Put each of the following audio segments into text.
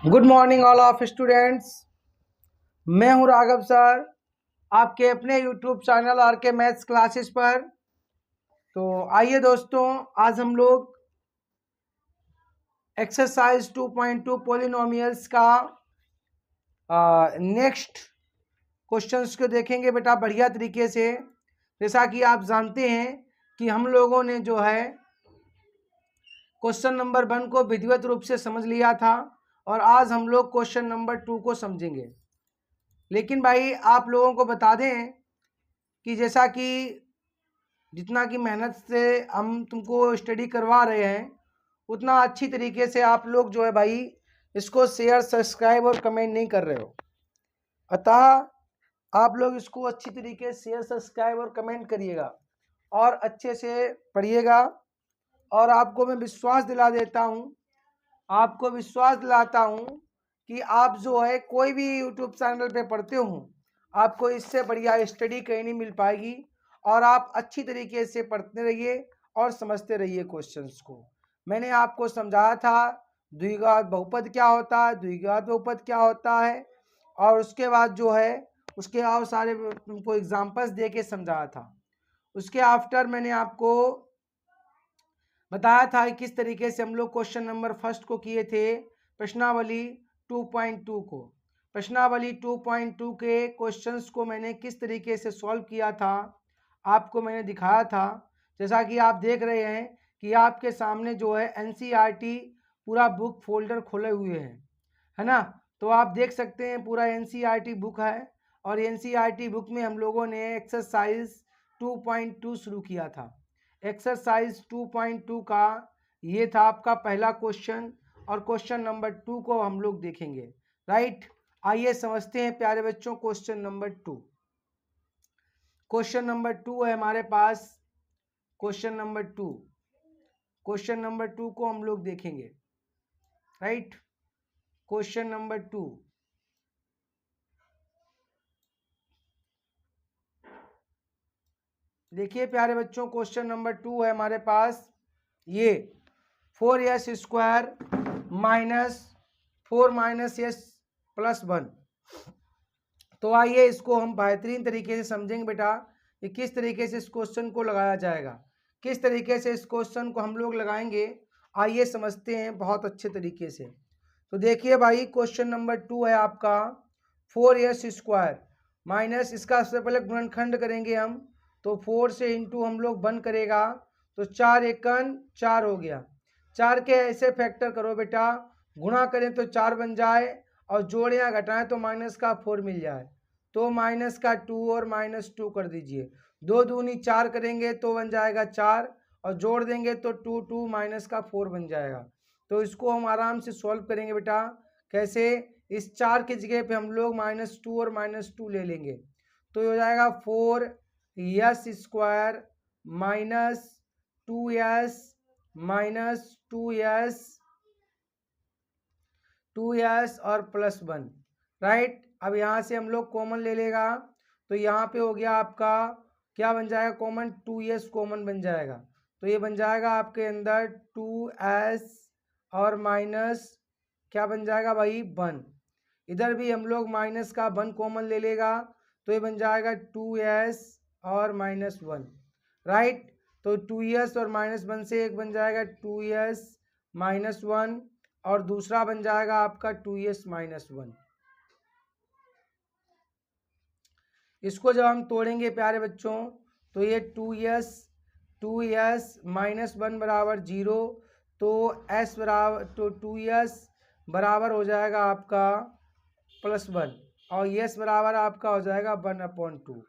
Good morning all of students. मैं हूं Raghav sir, आपके अपने यूट्यूब चैनल आर के मैथ्स क्लासेस पर। तो आइए दोस्तों, आज हम लोग एक्सरसाइज 2.2 पॉलिनोमियल्स का नेक्स्ट क्वेश्चंस को देखेंगे बेटा बढ़िया तरीके से। जैसा कि आप जानते हैं कि हम लोगों ने जो है क्वेश्चन नंबर 1 को विधिवत रूप से समझ लिया था और आज हम लोग क्वेश्चन नंबर 2 को समझेंगे। लेकिन भाई आप लोगों को बता दें कि जैसा कि जितना कि मेहनत से हम तुमको स्टडी करवा रहे हैं, उतना अच्छी तरीके से आप लोग जो है भाई इसको शेयर सब्सक्राइब और कमेंट नहीं कर रहे हो। अतः आप लोग इसको अच्छी तरीके से शेयर सब्सक्राइब और कमेंट करिएगा और अच्छे से पढ़िएगा। और आपको मैं विश्वास दिला देता हूँ, आपको विश्वास दिलाता हूँ कि आप जो है कोई भी यूट्यूब चैनल पे पढ़ते हो, आपको इससे बढ़िया स्टडी कहीं नहीं मिल पाएगी। और आप अच्छी तरीके से पढ़ते रहिए और समझते रहिए क्वेश्चंस को। मैंने आपको समझाया था द्विघात बहुपद क्या होता है, द्विघात बहुपद क्या होता है, और उसके बाद जो है उसके और सारे तुमको एग्जाम्पल्स दे के समझाया था। उसके आफ्टर मैंने आपको बताया था कि किस तरीके से हम लोग क्वेश्चन नंबर फर्स्ट को किए थे, प्रश्नावली 2.2 को। प्रश्नावली 2.2 के क्वेश्चंस को मैंने किस तरीके से सॉल्व किया था आपको मैंने दिखाया था। जैसा कि आप देख रहे हैं कि आपके सामने जो है एनसीईआरटी पूरा बुक फोल्डर खोले हुए हैं, है ना। तो आप देख सकते हैं पूरा एनसीईआरटी बुक है और एनसीईआरटी बुक में हम लोगों ने एक्सरसाइज 2.2 शुरू किया था। एक्सरसाइज 2.2 का ये था आपका पहला क्वेश्चन और क्वेश्चन नंबर 2 को हम लोग देखेंगे। राइट, आइए समझते हैं प्यारे बच्चों क्वेश्चन नंबर 2। क्वेश्चन नंबर 2 है हमारे पास, क्वेश्चन नंबर 2। क्वेश्चन नंबर 2 को हम लोग देखेंगे। Right, question number 2। देखिए प्यारे बच्चों, क्वेश्चन नंबर 2 है हमारे पास ये 4s square minus 4 minus S plus 1। तो आइए इसको हम बेहतरीन तरीके से समझेंगे बेटा कि किस तरीके से इस क्वेश्चन को लगाया जाएगा, किस तरीके से इस क्वेश्चन को हम लोग लगाएंगे। आइए समझते हैं बहुत अच्छे तरीके से। तो देखिए भाई, क्वेश्चन नंबर 2 है आपका 4s स्क्वायर माइनस, इसका सबसे पहले गुणनखंड करेंगे हम। तो 4 से इंटू हम लोग 1 करेगा तो 4 एकन 4 हो गया। 4 के ऐसे फैक्टर करो बेटा, गुणा करें तो 4 बन जाए और जोड़ या घटाएं तो माइनस का 4 मिल जाए। तो माइनस का 2 और माइनस 2 कर दीजिए। 2 दूनी 4 करेंगे तो बन जाएगा 4 और जोड़ देंगे तो 2 2 माइनस का 4 बन जाएगा। तो इसको हम आराम से सॉल्व करेंगे बेटा। कैसे? इस 4 की जगह पे हम लोग -2 और -2 ले लेंगे तो ये हो जाएगा 4s square minus 2s minus 2s और प्लस 1। राइट, अब यहाँ से हम लोग कॉमन ले लेगा तो यहाँ पे हो गया आपका क्या बन जाएगा कॉमन, 2s कॉमन बन जाएगा। तो ये बन जाएगा आपके अंदर 2s और माइनस क्या बन जाएगा भाई 1। इधर भी हम लोग माइनस का 1 कॉमन ले लेगा तो ये बन जाएगा 2s और -1। राइट, तो 2s और -1 से एक बन जाएगा 2s -1 और दूसरा बन जाएगा आपका 2s -1। इसको जब हम तोड़ेंगे प्यारे बच्चों तो ये 2s -1 बराबर 0, तो s बराबर तो 2s बराबर हो जाएगा आपका +1 और s बराबर आपका हो जाएगा 1/2।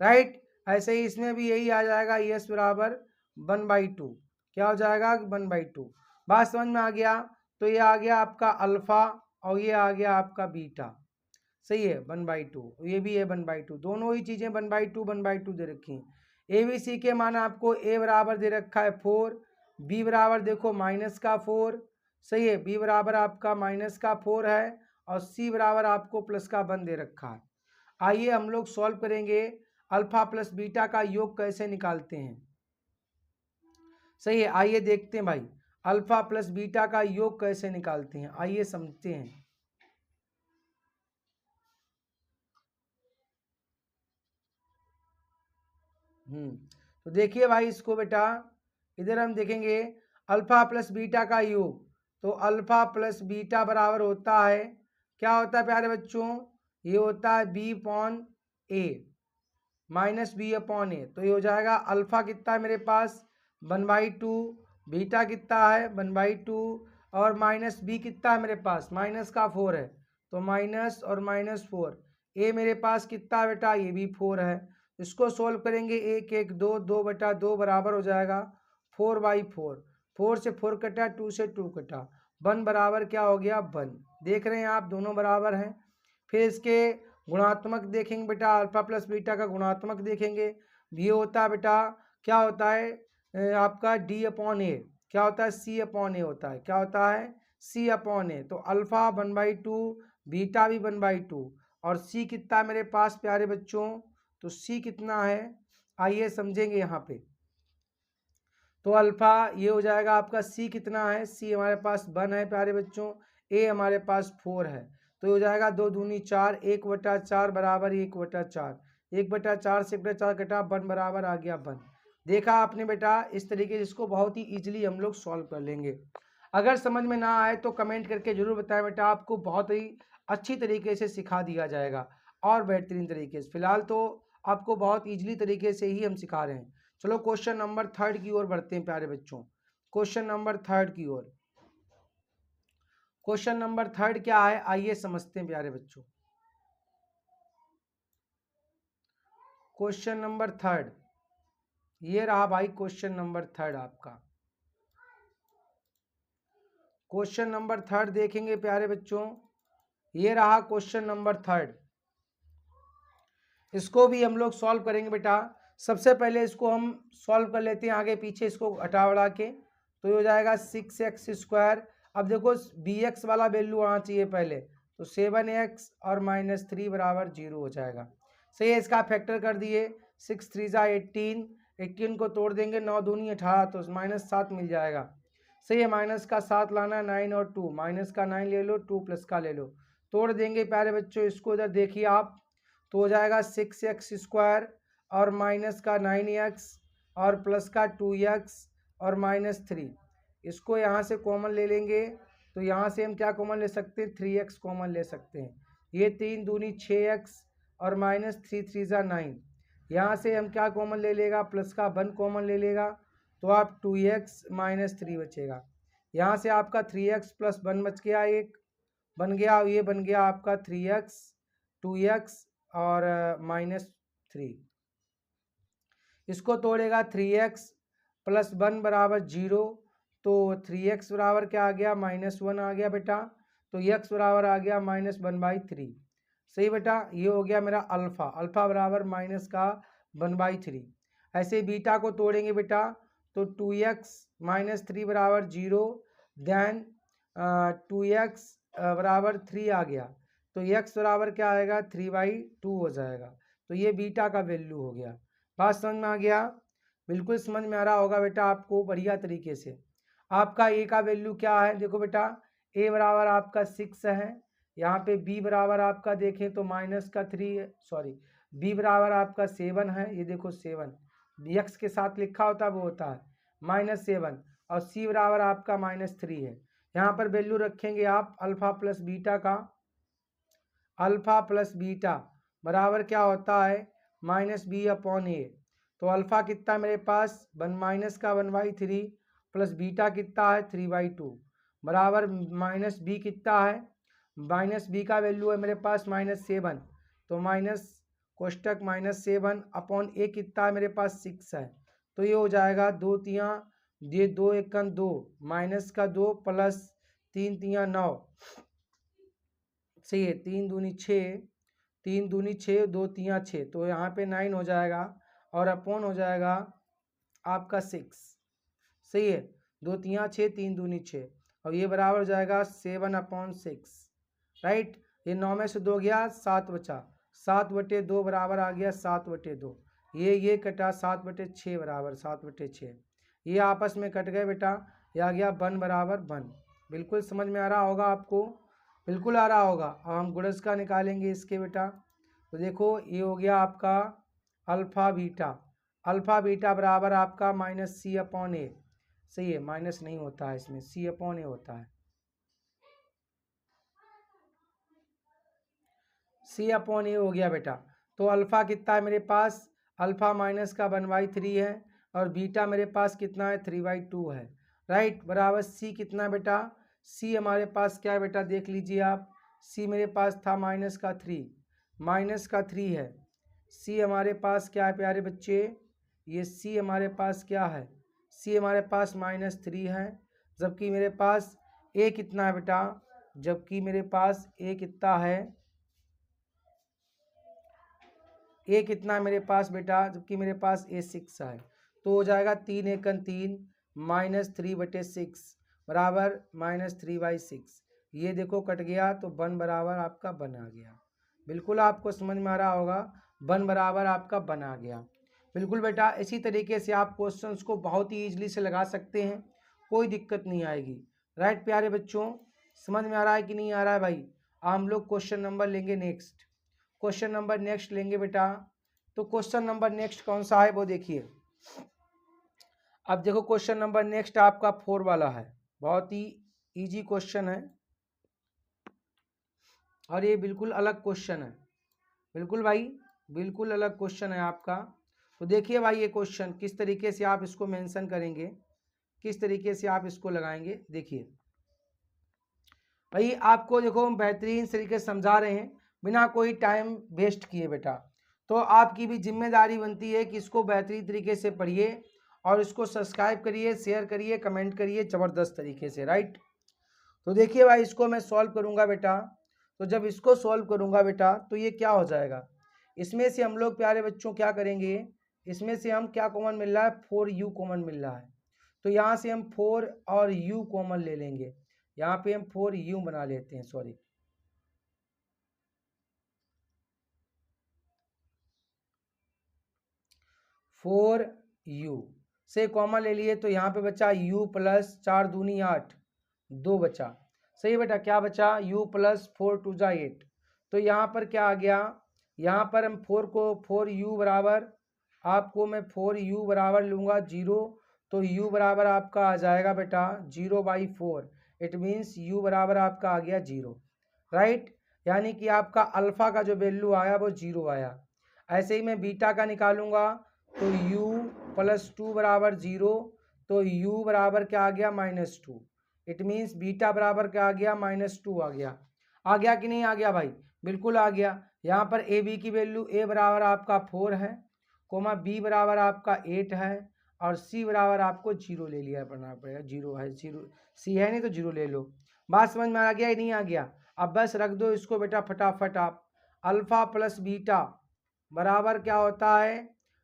राइट, ऐसे ही इसमें भी यही आ जाएगा s बराबर 1/2। क्या हो जाएगा 1/2। बात समझ में आ गया? तो ये आ गया आपका अल्फा और ये आ गया आपका बीटा। सही है, 1/2। ये भी है 1/2, दोनों ही चीजें 1/2 दे रखी हैं। ए बी सी के मान आपको ए बराबर दे रखा है 4, बी बराबर देखो माइनस का 4। सही है, बी बराबर आपका माइनस का 4 है और सी बराबर आपको प्लस का 1 दे रखा है। आइए हम लोग सॉल्व करेंगे अल्फा प्लस बीटा का योग कैसे निकालते हैं। सही है, आइए देखते हैं भाई अल्फा प्लस बीटा का योग कैसे निकालते हैं, आइए समझते हैं। तो देखिए भाई इसको बेटा, इधर हम देखेंगे अल्फा प्लस बीटा का योग, तो अल्फा प्लस बीटा बराबर होता है, क्या होता है प्यारे बच्चों, ये होता है बी अपॉन ए माइनस बी अपॉन ए। तो ये हो जाएगा अल्फा कितना है मेरे पास 1/2, बीटा कितना है 1/2, और माइनस बी कितना है मेरे पास माइनस का 4 है, तो माइनस और -4। ए मेरे पास कितना है बेटा, ये भी 4 है। इसको सोल्व करेंगे, 1 1 2 2/2 बराबर हो जाएगा 4/4। 4 से 4 कटा, 2 से 2 कटा, 1 बराबर क्या हो गया 1। देख रहे हैं आप दोनों बराबर हैं। फिर इसके गुणात्मक देखेंगे बेटा, अल्फा प्लस बीटा का गुणात्मक देखेंगे, ये होता है बेटा क्या होता है आपका डी अपॉन ए, क्या होता है सी अपॉन ए होता है, क्या होता है सी अपॉन ए। तो अल्फा 1/2, बीटा भी 1/2, और सी कितना मेरे पास प्यारे बच्चों, तो सी कितना है आइए समझेंगे यहाँ पे। तो अल्फा ये हो जाएगा आपका सी कितना है, सी हमारे पास 1 है प्यारे बच्चों, ए हमारे पास 4 है। तो हो जाएगा 2 दूनी 4, 1/4 बराबर 1/4, 1/4 से 1/4 कटा, 1 बराबर आ गया 1। देखा आपने बेटा, इस तरीके से इसको बहुत ही इजीली हम लोग सॉल्व कर लेंगे। अगर समझ में ना आए तो कमेंट करके जरूर बताएं बेटा, आपको बहुत ही अच्छी तरीके से सिखा दिया जाएगा और बेहतरीन तरीके से। फिलहाल तो आपको बहुत ईजिली तरीके से ही हम सिखा रहे हैं। चलो क्वेश्चन नंबर 3 की ओर बढ़ते हैं प्यारे बच्चों, क्वेश्चन नंबर 3 की ओर। क्वेश्चन नंबर 3 क्या है आइए समझते हैं प्यारे बच्चों। क्वेश्चन नंबर 3 ये रहा भाई, क्वेश्चन नंबर 3 आपका। क्वेश्चन नंबर 3 देखेंगे प्यारे बच्चों, ये रहा क्वेश्चन नंबर 3। इसको भी हम लोग सॉल्व करेंगे बेटा। सबसे पहले इसको हम सॉल्व कर लेते हैं आगे पीछे, इसको हटा बढ़ा के, तो ये हो जाएगा 6x²। अब देखो bx वाला वैल्यू आना चाहिए पहले, तो 7x और -3 बराबर 0 हो जाएगा। सही है, इसका फैक्टर कर दिए, 6 3 जा 18, 18 को तोड़ देंगे, 9 दूनी 18, तो -7 मिल जाएगा। सही है, माइनस का 7 लाना, 9 और 2, माइनस का 9 ले लो, 2 प्लस का ले लो, तोड़ देंगे प्यारे बच्चों इसको। इधर देखिए आप, तो हो जाएगा 6x² और माइनस का 9x और प्लस का 2x और -3। इसको यहाँ से कॉमन ले लेंगे, तो यहाँ से हम क्या कॉमन ले सकते हैं 3x कॉमन ले सकते हैं। ये 3 दूनी 6x और -3 3 जा 9, यहाँ से हम क्या कॉमन ले लेगा प्लस का 1 कॉमन ले लेगा, तो आप 2x -3 बचेगा। यहाँ से आपका 3x + 1 बच गया, एक बन गया, ये बन गया आपका 3x 2x और -3। इसको तोड़ेगा 3x + 1 बराबर 0, तो 3x बराबर क्या आ गया -1 आ गया बेटा, तो x बराबर आ गया -1/3। सही बेटा, ये हो गया मेरा अल्फा, अल्फा बराबर -1/3। ऐसे बीटा को तोड़ेंगे बेटा, तो 2x -3 बराबर 0, देन 2x बराबर 3 आ गया, तो x बराबर क्या आएगा 3/2 हो जाएगा। तो ये बीटा का वैल्यू हो गया। बात समझ में आ गया, बिल्कुल समझ में आ रहा होगा बेटा आपको बढ़िया तरीके से। आपका ए का वैल्यू क्या है, देखो बेटा ए बराबर आपका 6 है, यहाँ पे बी बराबर आपका देखें तो -3 सॉरी बी बराबर आपका 7 है, ये देखो 7 एक्स के साथ लिखा होता है वो होता है -7, और सी बराबर आपका -3 है। यहाँ पर वैल्यू रखेंगे आप अल्फा प्लस बीटा का, अल्फा प्लस बीटा बराबर क्या होता है -b/a। तो अल्फा कितना मेरे पास माइनस का 1/3 प्लस बीटा कितना है 3/2 बराबर -b कितना है, -b का वैल्यू है मेरे पास -7, तो माइनस कोष्टक -7 अपॉन a कितना है मेरे पास 6 है, तो ये हो जाएगा 2 तियाँ, ये 2 एकन 2, माइनस का 2 प्लस 3 तियाँ 9, सही है, 3 दूनी 6, 3 दूनी 6, 2 तियाँ 6, तो यहाँ पे 9 हो जाएगा और अपॉन हो जाएगा आपका 6। सही है, 2 तियाँ 6, 3 दूनी 6, और ये बराबर हो जाएगा 7/6। राइट, ये 9 में से 2 गया 7 बचा, 7/2 बराबर आ गया 7/2, ये कटा 7/6 बराबर 7/6, ये आपस में कट गए बेटा, ये आ गया 1 बराबर 1। बिल्कुल समझ में आ रहा होगा आपको, बिल्कुल आ रहा होगा। अब हम गुणज का निकालेंगे इसके बेटा, तो देखो ये हो गया आपका अल्फा बीटा, अल्फा बीटा बराबर आपका माइनस सी अपॉन ए। सही है, माइनस नहीं होता है इसमें, सी अपॉन ए होता है। सी अपॉन ए हो गया बेटा। तो अल्फा कितना है मेरे पास, अल्फा माइनस का 1/3 है और बीटा मेरे पास कितना है 3/2 है। राइट, बराबर सी कितना है बेटा, सी हमारे पास क्या है बेटा, देख लीजिए आप, सी मेरे पास था माइनस का 3 है। सी हमारे पास क्या है प्यारे बच्चे, ये सी हमारे पास क्या है, सी हमारे पास -3 है। जबकि मेरे पास ए कितना है बेटा, जबकि मेरे पास ए कितना है, ए कितना है मेरे पास बेटा, जबकि मेरे पास ए 6 है। तो हो जाएगा 3 एकन 3 -3/6 बराबर -3/6। ये देखो कट गया तो 1 बराबर आपका 1 आ गया। बिल्कुल आपको समझ में आ रहा होगा, 1 बराबर आपका 1 आ गया। बिल्कुल बेटा, इसी तरीके से आप क्वेश्चंस को बहुत ही ईजिली से लगा सकते हैं, कोई दिक्कत नहीं आएगी। राइट प्यारे बच्चों, समझ में आ रहा है कि नहीं आ रहा है भाई। हम लोग क्वेश्चन नंबर लेंगे नेक्स्ट, क्वेश्चन नंबर नेक्स्ट लेंगे बेटा। तो क्वेश्चन नंबर नेक्स्ट कौन सा है वो देखिए। अब देखो क्वेश्चन नंबर नेक्स्ट आपका 4 वाला है, बहुत ही इजी क्वेश्चन है और ये बिल्कुल अलग क्वेश्चन है। बिल्कुल भाई, बिल्कुल अलग क्वेश्चन है आपका। तो देखिए भाई, ये क्वेश्चन किस तरीके से आप इसको मेंशन करेंगे, किस तरीके से आप इसको लगाएंगे। देखिए भाई, आपको देखो हम बेहतरीन तरीके से समझा रहे हैं बिना कोई टाइम वेस्ट किए बेटा। तो आपकी भी जिम्मेदारी बनती है कि इसको बेहतरीन तरीके से पढ़िए और इसको सब्सक्राइब करिए, शेयर करिए, कमेंट करिए ज़बरदस्त तरीके से। राइट, तो देखिए भाई, इसको मैं सॉल्व करूंगा बेटा। तो जब इसको सॉल्व करूंगा बेटा तो ये क्या हो जाएगा, इसमें से हम लोग प्यारे बच्चों क्या करेंगे, इसमें से हम क्या कॉमन मिल रहा है, 4u कॉमन मिल रहा है। तो यहाँ से हम 4 और u कॉमन ले लेंगे, यहाँ पे हम 4u बना लेते हैं, सॉरी 4u से कॉमन ले लिए। तो यहाँ पे बचा u प्लस 4 दूनी 8, 2 बचा। सही बेटा, क्या बचा, u प्लस 4 2 जा 8। तो यहाँ पर क्या आ गया, यहाँ पर हम 4 को 4u बराबर, आपको मैं 4u बराबर लूँगा 0। तो u बराबर आपका आ जाएगा बेटा 0/4। इट मीन्स u बराबर आपका आ गया 0। राइट, यानी कि आपका अल्फ़ा का जो वैल्यू आया वो 0 आया। ऐसे ही मैं बीटा का निकालूंगा तो u प्लस 2 बराबर 0। तो u बराबर क्या आ गया -2। इट मीन्स बीटा बराबर क्या आ गया -2 आ गया। आ गया कि नहीं आ गया भाई, बिल्कुल आ गया। यहाँ पर ए बी की वैल्यू, a बराबर आपका 4 है, कोमा b बराबर आपका 8 है और c बराबर आपको 0 ले लिया पड़ना पड़ेगा, 0 है, 0 c है नहीं तो 0 ले लो। बात समझ में आ गया नहीं आ गया। अब बस रख दो इसको बेटा फटाफट आप। अल्फा प्लस बीटा बराबर क्या होता है,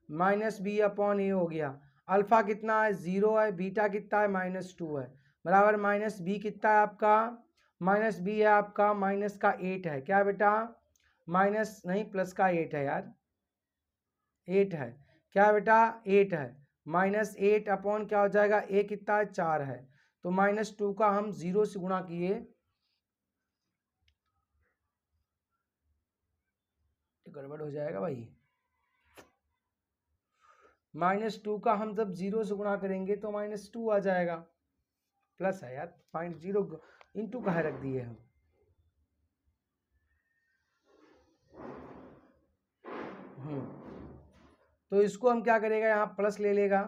-b/a हो गया। अल्फा कितना है 0 है, बीटा कितना है -2 है, बराबर -b कितना है आपका, -b है आपका माइनस का 8 है। क्या बेटा, माइनस नहीं प्लस का 8 है यार, 8 है। क्या बेटा 8 है, -8 अपॉन क्या हो जाएगा, a कितना है 4 है। तो -2 का हम 0 से गुणा किए, गड़बड़ हो जाएगा भाई। -2 का हम जब 0 से गुणा करेंगे तो -2 आ जाएगा, प्लस है यार, 0 इंटू कहाँ रख दिए हम। तो इसको हम क्या करेगा, यहाँ प्लस ले लेगा।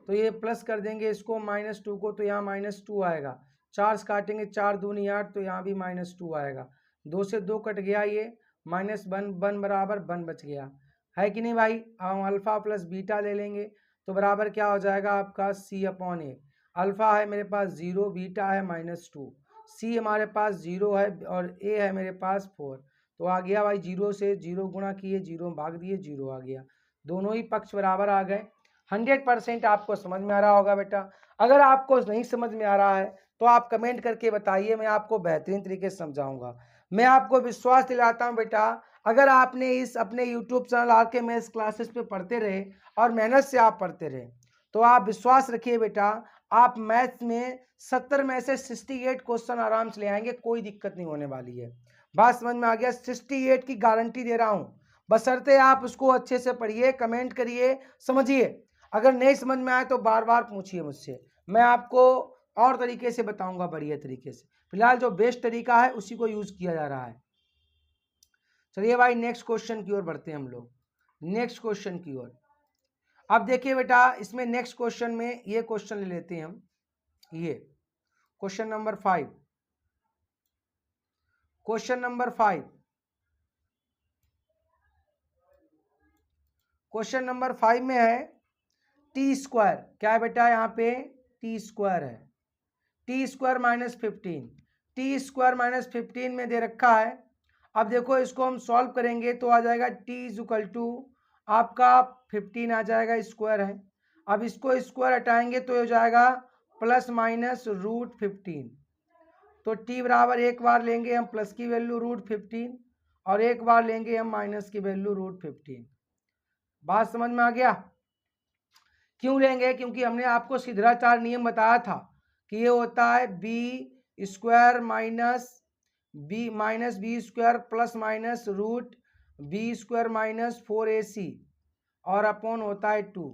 तो ये प्लस कर देंगे इसको -2 को, तो यहाँ -2 आएगा। 4 से काटेंगे, 4 दूनी 8, तो यहाँ भी -2 आएगा। 2 से 2 कट गया, ये -1 बराबर 1 बच गया है कि नहीं भाई। अब हम अल्फ़ा प्लस बीटा ले लेंगे तो बराबर क्या हो जाएगा आपका c/a। अल्फ़ा है मेरे पास 0, बीटा है -2, c हमारे पास 0 है और a है मेरे पास 4। तो आ गया भाई, 0 से 0 गुणा किए, 0 भाग दिए, 0 आ गया। दोनों ही पक्ष बराबर आ गए। 100% आपको समझ में आ रहा होगा बेटा। अगर आपको नहीं समझ में आ रहा है तो आप कमेंट करके बताइए, मैं आपको बेहतरीन तरीके से समझाऊंगा। मैं आपको विश्वास दिलाता हूं बेटा, अगर आपने इस अपने यूट्यूब चैनल आके मैथ्स क्लासेस पे पढ़ते रहे और मेहनत से आप पढ़ते रहे तो आप विश्वास रखिए बेटा, आप मैथ्स में 70 में से 68 क्वेश्चन आराम से ले आएंगे, कोई दिक्कत नहीं होने वाली है। बात समझ में आ गया, 68 की गारंटी दे रहा हूं, बशर्ते आप उसको अच्छे से पढ़िए, कमेंट करिए, समझिए। अगर नहीं समझ में आए तो बार बार पूछिए मुझसे, मैं आपको और तरीके से बताऊंगा, बढ़िया तरीके से। फिलहाल जो बेस्ट तरीका है उसी को यूज किया जा रहा है। चलिए भाई नेक्स्ट क्वेश्चन की ओर बढ़ते हैं हम लोग, नेक्स्ट क्वेश्चन की ओर। अब देखिए बेटा, इसमें नेक्स्ट क्वेश्चन में ये क्वेश्चन ले लेते हैं हम, ये question number 5। Question number 5, question number 5 में है टी स्क्वायर। क्या है बेटा, यहाँ पे टी स्क्वायर है, T square minus 15। T square minus 15 में दे रखा है। अब देखो इसको हम सॉल्व करेंगे तो आ जाएगा टी इज इक्वल टू आपका 15 आ जाएगा, स्क्वायर है। अब इसको स्क्वायर हटाएंगे तो हो जाएगा प्लस माइनस रूट 15। तो टी बराबर एक बार लेंगे हम प्लस की वैल्यू रूट 15 और एक बार लेंगे हम माइनस की वैल्यू रूट 15। बात समझ में आ गया? क्यों लेंगे? क्योंकि हमने आपको सिद्धाचार नियम बताया था कि ये होता है b square minus b square plus minus root b square minus 4ac और अपॉन होता है 2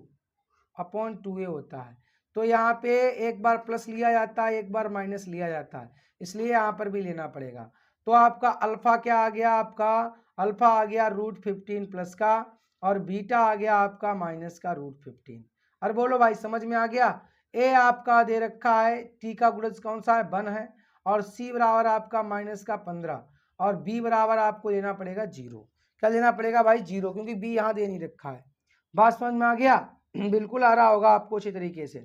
अपॉन 2a होता है। तो यहाँ पे एक बार प्लस लिया जाता है, एक बार माइनस लिया जाता है, इसलिए यहाँ पर भी लेना पड़ेगा। तो आपका अल्फा क्या आ गया, आपका अल्फा आ गया रूट 15 प्लस का और बीटा आ गया आपका माइनस का रूट 15। अरे बोलो भाई समझ में आ गया? ए आपका दे रखा है, टी का गुणज कौन सा है, 1 है, और सी बराबर आपका माइनस का 15 और बी बराबर आपको लेना पड़ेगा 0। क्या लेना पड़ेगा भाई? 0, क्योंकि बी यहाँ दे नहीं रखा है। बात समझ में आ गया? बिल्कुल आ रहा होगा आपको अच्छी तरीके से।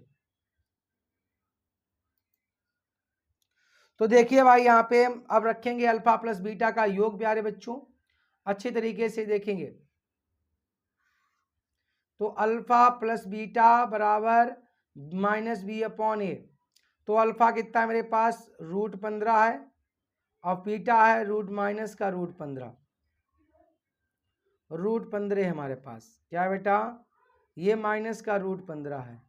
तो देखिए भाई यहाँ पे अब रखेंगे अल्फा प्लस बीटा का योग प्यारे बच्चों, अच्छी तरीके से देखेंगे। तो अल्फा प्लस बीटा बराबर माइनस बी अपॉन ए। तो अल्फा कितना है मेरे पास, रूट 15 है, और बीटा है रूट माइनस का रूट 15। रूट 15 है हमारे पास, क्या है बेटा, ये माइनस का रूट 15 है,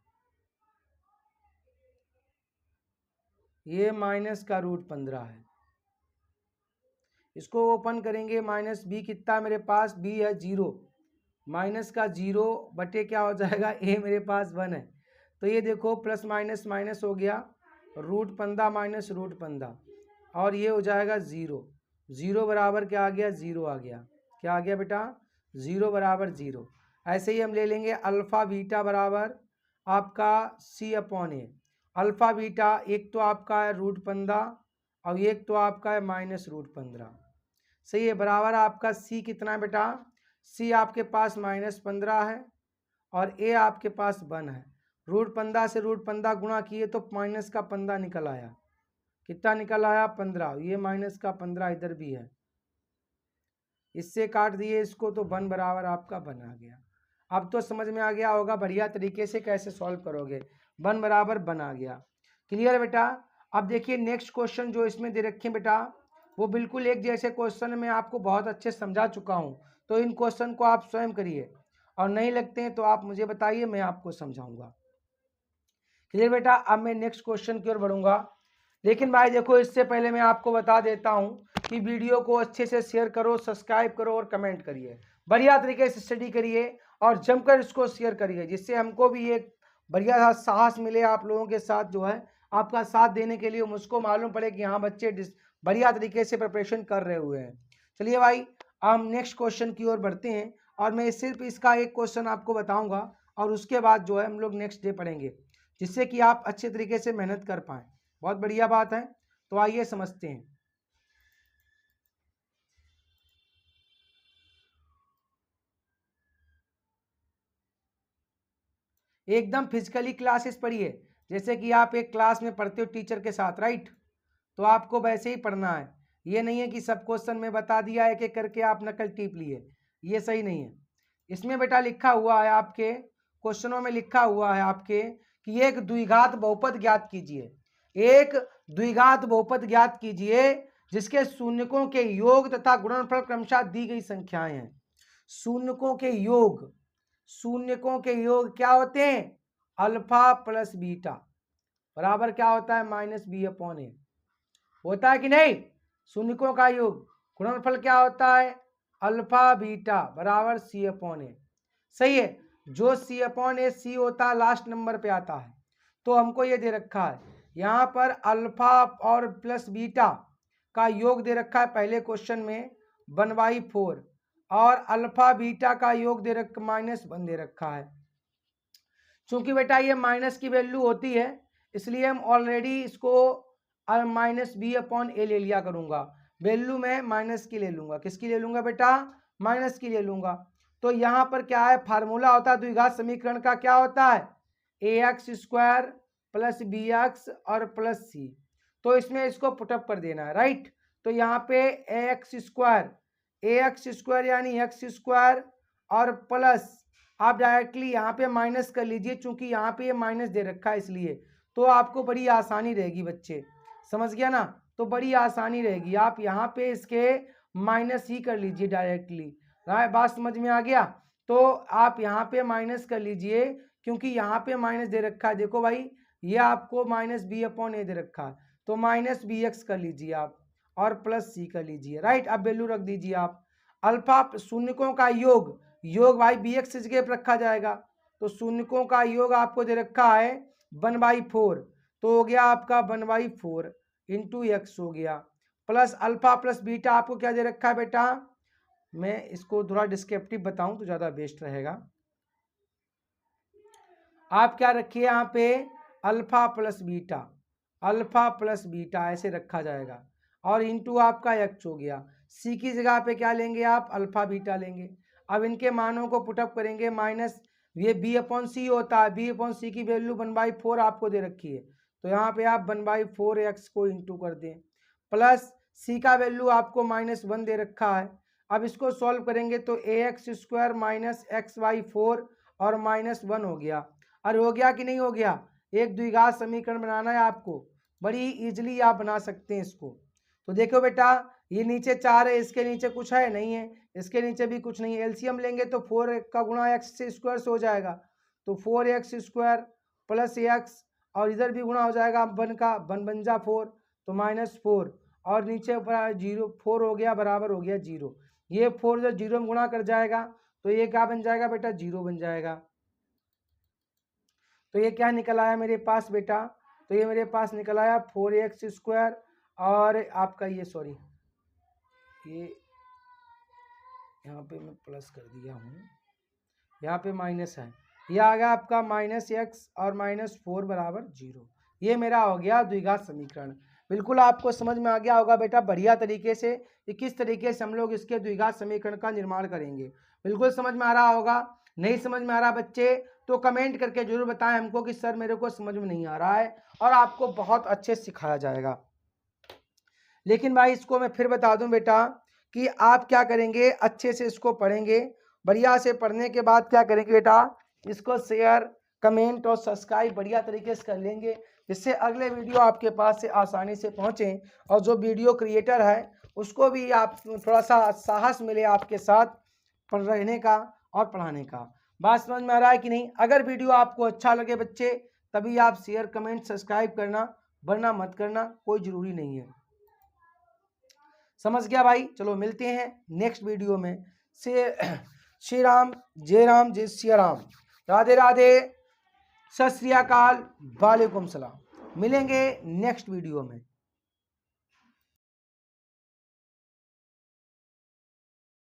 ये माइनस का रूट 15 है। इसको ओपन करेंगे, माइनस बी कितना है मेरे पास, बी है 0, माइनस का 0 बटे क्या हो जाएगा, ए मेरे पास 1 है। तो ये देखो प्लस माइनस माइनस हो गया, रूट 15 माइनस रूट 15, और ये हो जाएगा 0। 0 बराबर क्या आ गया, 0 आ गया। क्या आ गया बेटा, 0 बराबर 0। ऐसे ही हम ले लेंगे अल्फा बीटा बराबर आपका सी अपॉन ए। अल्फा बीटा एक तो आपका है रूट 15 और एक तो आपका है माइनस रूट 15, सही है। बराबर आपका सी कितना है बेटा, सी आपके पास -15 है और ए आपके पास 1 है। रूट 15 से रूट 15 गुणा किए तो माइनस का 15 निकल आया। कितना निकल आया, 15। ये माइनस का 15 इधर भी है, इससे काट दिए इसको तो 1 बराबर आपका 1 आ गया। अब तो समझ में आ गया होगा बढ़िया तरीके से कैसे सॉल्व करोगे। 1 बराबर 1 आ गया। क्लियर है बेटा? अब देखिए नेक्स्ट क्वेश्चन जो इसमें दे रखे बेटा, वो बिल्कुल एक जैसे क्वेश्चन मैं आपको बहुत अच्छे समझा चुका हूँ। तो इन क्वेश्चन को आप स्वयं करिए, और नहीं लगते हैं तो आप मुझे बताइए, मैं आपको समझाऊंगा। क्लियर बेटा? अब मैं नेक्स्ट क्वेश्चन की ओर बढ़ूंगा। लेकिन भाई देखो, इससे पहले मैं आपको बता देता हूँ कि वीडियो को अच्छे से शेयर करो, सब्सक्राइब करो और कमेंट करिए, बढ़िया तरीके से स्टडी करिए और जमकर इसको शेयर करिए, जिससे हमको भी एक बढ़िया साहस मिले आप लोगों के साथ जो है आपका साथ देने के लिए। मुझको मालूम पड़े कि हाँ बच्चे बढ़िया तरीके से प्रिपरेशन कर रहे हुए हैं। चलिए भाई हम नेक्स्ट क्वेश्चन की ओर बढ़ते हैं, और मैं सिर्फ इसका एक क्वेश्चन आपको बताऊंगा और उसके बाद जो है हम लोग नेक्स्ट डे पढ़ेंगे, जिससे कि आप अच्छे तरीके से मेहनत कर पाएँ। बहुत बढ़िया बात है। तो आइए समझते हैं। एकदम फिजिकली क्लासेस पढ़िए, जैसे कि आप एक क्लास में पढ़ते हो टीचर के साथ, राइट? तो आपको वैसे ही पढ़ना है। ये नहीं है कि सब क्वेश्चन में बता दिया एक एक करके आप नकल टीप लिए, ये सही नहीं है। इसमें बेटा लिखा हुआ है, आपके क्वेश्चनों में लिखा हुआ है आपके कि एक द्विघात बहुपद ज्ञात कीजिए। एक द्विघात बहुपद ज्ञात कीजिए जिसके शून्यकों के योग तथा गुणनफल क्रमशः दी गई संख्याएं हैं। शून्यकों के योग, शून्यकों के योग क्या होते हैं, अल्फा प्लस बीटा बराबर क्या होता है, माइनस बी अपॉन ए होता है कि नहीं। शून्यकों का योग गुणनफल क्या होता है, अल्फा बीटा बराबर सी अपॉन ए, सही है। जो सी अपॉन ए सी होता है लास्ट नंबर पे आता है। तो हमको ये दे रखा है यहाँ पर अल्फा और प्लस बीटा का योग दे रखा है पहले क्वेश्चन में 1/4 और अल्फा बीटा का योग दे रखा -1 दे रखा है। चूंकि बेटा ये माइनस की वैल्यू होती है इसलिए हम ऑलरेडी इसको -b/a ले लिया करूंगा। वैल्यू में माइनस की ले लूंगा। किसकी ले लूंगा बेटा? माइनस की ले लूंगा। तो यहाँ पर क्या है, फार्मूला होता है द्विघात समीकरण का, क्या होता है? ax² + bx और +c। तो इसमें इसको पुटअप कर देना है, राइट। तो यहाँ पे ax² यानी x² और प्लस आप डायरेक्टली यहाँ पे माइनस कर लीजिए, चूंकि यहाँ पे ये माइनस दे रखा है इसलिए। तो आपको बड़ी आसानी रहेगी बच्चे, समझ गया ना? तो बड़ी आसानी रहेगी, आप यहाँ पे इसके माइनस ही कर लीजिए डायरेक्टली। बात समझ में आ गया? तो आप यहाँ पे माइनस कर लीजिए, क्योंकि यहाँ पे माइनस दे रखा है। देखो भाई, ये आपको -b/a दे रखा है, तो -bx कर लीजिए आप और +c कर लीजिए, राइट। अब वैल्यू रख दीजिए आप। अल्फा शून्यकों का योग भाई bx की जगह पर रखा जाएगा। तो शून्यकों का योग आपको दे रखा है 1/4, तो हो गया आपका 1/4 इंटू x हो गया, प्लस अल्फा प्लस बीटा आपको क्या दे रखा है बेटा? मैं इसको थोड़ा डिस्क्रिप्टिव बताऊं तो ज़्यादा बेस्ट रहेगा। आप क्या रखिए यहाँ पे? अल्फा प्लस बीटा ऐसे रखा जाएगा और इंटू आपका x हो गया। c की जगह पे क्या लेंगे आप? अल्फा बीटा लेंगे। अब इनके मानों को पुटअप करेंगे, माइनस ये b/c होता है, b/c की वैल्यू 1/4 आपको दे रखी है, तो यहाँ पे आप 1/4x को इंटू कर दें, प्लस c का वैल्यू आपको -1 दे रखा है। अब इसको सॉल्व करेंगे तो ax² - x/4 और -1 हो गया। अरे हो गया कि नहीं हो गया? एक द्विघात समीकरण बनाना है आपको, बड़ी इजीली आप बना सकते हैं इसको। तो देखो बेटा, ये नीचे 4 है, इसके नीचे कुछ है? नहीं है। इसके नीचे भी कुछ नहीं है। एलसीएम लेंगे तो 4 का गुणा x से स्क्वायर से हो जाएगा, तो 4x² + x और इधर भी गुणा हो जाएगा 1 का, 1 बन जा 4, तो -4 और नीचे 0, 4 हो गया बराबर हो गया 0। ये 4 जब 0 में गुणा कर जाएगा तो ये क्या बन जाएगा बेटा? 0 बन जाएगा। तो ये क्या निकल आया मेरे पास बेटा? तो ये मेरे पास निकल आया 4x² और आपका ये सॉरी ये यहाँ पे मैं प्लस कर दिया हूँ, यहाँ पे माइनस है, ये आ गया आपका -x और -4 बराबर 0। ये मेरा हो गया द्विघात समीकरण। बिल्कुल आपको समझ में आ गया होगा बेटा बढ़िया तरीके से कि किस तरीके से हम लोग इसके द्विघात समीकरण का निर्माण करेंगे। बिल्कुल समझ में आ रहा होगा। नहीं समझ में आ रहा बच्चे तो कमेंट करके जरूर बताएं हमको कि सर मेरे को समझ में नहीं आ रहा है, और आपको बहुत अच्छे से सिखाया जाएगा। लेकिन भाई इसको मैं फिर बता दूं बेटा कि आप क्या करेंगे, अच्छे से इसको पढ़ेंगे। बढ़िया से पढ़ने के बाद क्या करेंगे बेटा? इसको शेयर, कमेंट और सब्सक्राइब बढ़िया तरीके से कर लेंगे, जिससे अगले वीडियो आपके पास से आसानी से पहुंचे, और जो वीडियो क्रिएटर है उसको भी आप थोड़ा सा साहस मिले आपके साथ रहने का और पढ़ाने का। बात समझ में आ रहा है कि नहीं? अगर वीडियो आपको अच्छा लगे बच्चे तभी आप शेयर, कमेंट, सब्सक्राइब करना, वरना मत करना, कोई ज़रूरी नहीं है। समझ गया भाई? चलो मिलते हैं नेक्स्ट वीडियो में। श्री राम, जय राम, जय सिया राम, राधे राधे, सत श्री अकाल, वालेकुम सलाम। मिलेंगे नेक्स्ट वीडियो में।